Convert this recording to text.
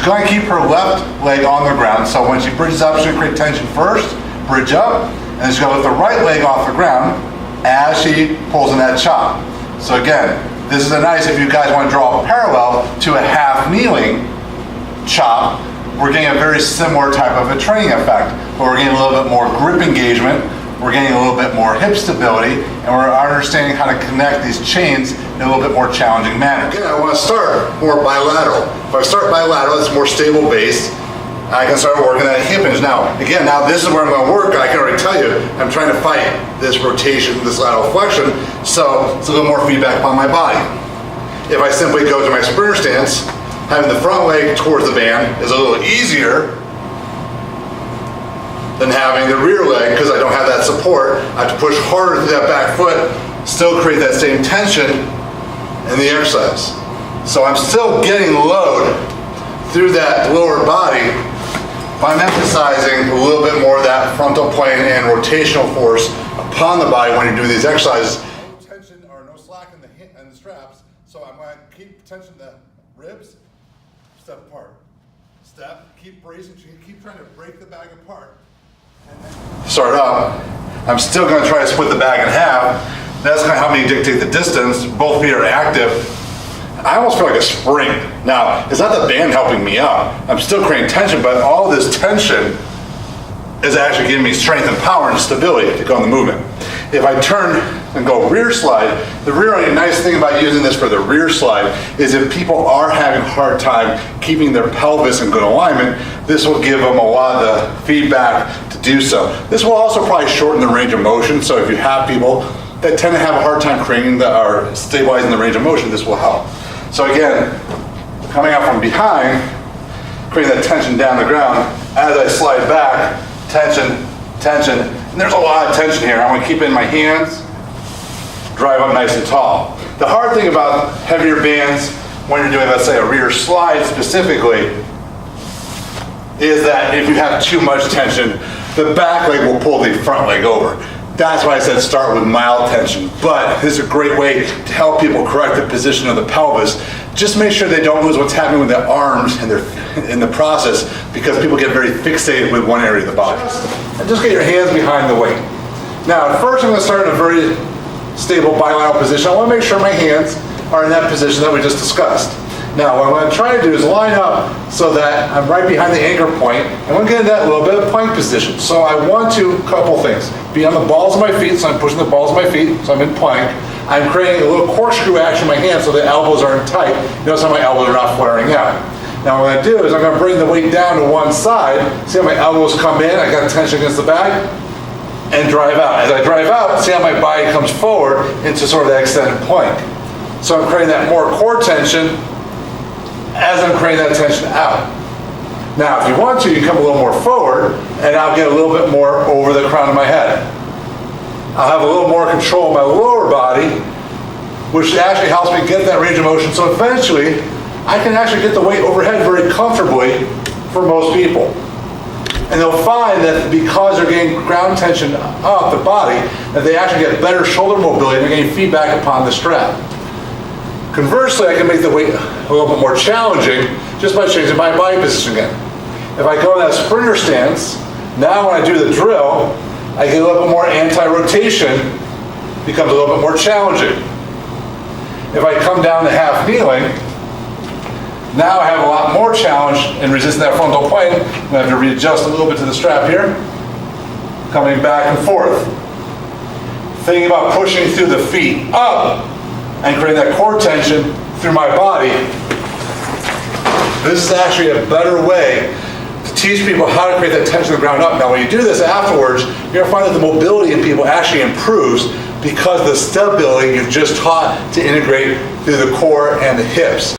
going to keep her left leg on the ground. So when she bridges up, she's going to create tension first, bridge up, and then she's going to lift the right leg off the ground as she pulls in that chop. So again, this is a nice, if you guys want to draw a parallel to a half kneeling chop, we're getting a very similar type of a training effect, but we're getting a little bit more grip engagement, we're getting a little bit more hip stability, and we're understanding how to connect these chains in a little bit more challenging manner. Again, I want to start more bilateral. If I start bilateral, it's more stable base. I can start working that hip hinge. Now, again, this is where I'm going to work. I can already tell you, I'm trying to fight this rotation, this lateral flexion, so it's a little more feedback upon my body. If I simply go to my sprinter stance, having the front leg towards the band is a little easier than having the rear leg, because I don't have that support. I have to push harder through that back foot, still create that same tension in the exercise. So I'm still getting load through that lower body, but I'm emphasizing a little bit more of that frontal plane and rotational force upon the body when you're doing these exercises. No tension or no slack in the straps, so I'm going to keep tension in the ribs, step apart. Step, keep bracing, keep trying to break the bag apart. And then start up. I'm still going to try to split the bag in half. That's going to help me dictate the distance. Both feet are active. I almost feel like a spring. Now, it's not the band helping me up. I'm still creating tension, but all this tension is actually giving me strength and power and stability to go in the movement. If I turn and go rear slide, the really nice thing about using this for the rear slide is if people are having a hard time keeping their pelvis in good alignment, this will give them a lot of the feedback to do so. This will also probably shorten the range of motion, so if you have people that tend to have a hard time creating or stabilizing the range of motion, this will help. So again, coming out from behind, creating that tension down the ground, as I slide back, tension, tension, and there's a lot of tension here. I'm gonna keep it in my hands, drive up nice and tall. The hard thing about heavier bands, when you're doing, let's say, a rear slide specifically, is that if you have too much tension, the back leg will pull the front leg over. That's why I said start with mild tension, but this is a great way to help people correct the position of the pelvis. Just make sure they don't lose what's happening with their arms and in the process, because people get very fixated with one area of the body. And just get your hands behind the weight. Now, at first I'm going to start in a very stable bilateral position. I want to make sure my hands are in that position that we just discussed. Now, what I'm going to try to do is line up so that I'm right behind the anchor point. I'm going to get in that little bit of plank position. So I want to, couple things, be on the balls of my feet, so I'm pushing the balls of my feet, so I'm in plank. I'm creating a little corkscrew action in my hands so the elbows are in tight. Notice how my elbows are not flaring out. Now what I'm going to do is I'm going to bring the weight down to one side. See how my elbows come in, I got tension against the bag, and drive out. As I drive out, see how my body comes forward into sort of that extended plank. So I'm creating that more core tension as I'm creating that tension out. Now, if you want to, you come a little more forward, and I'll get a little bit more over the crown of my head. I'll have a little more control of my lower body, which actually helps me get that range of motion, so eventually, I can actually get the weight overhead very comfortably for most people. And they'll find that because they're getting ground tension up the body, that they actually get better shoulder mobility, and they're getting feedback upon the strap. Conversely, I can make the weight a little bit more challenging just by changing my body position again. If I go in that sprinter stance, now when I do the drill, I get a little bit more anti-rotation, becomes a little bit more challenging. If I come down to half kneeling, now I have a lot more challenge in resisting that frontal plane. I'm going to have to readjust a little bit to the strap here, coming back and forth. Thinking about pushing through the feet up, and creating that core tension through my body. This is actually a better way to teach people how to create that tension on the ground up. Now when you do this afterwards, you're going to find that the mobility in people actually improves because the stability you've just taught to integrate through the core and the hips.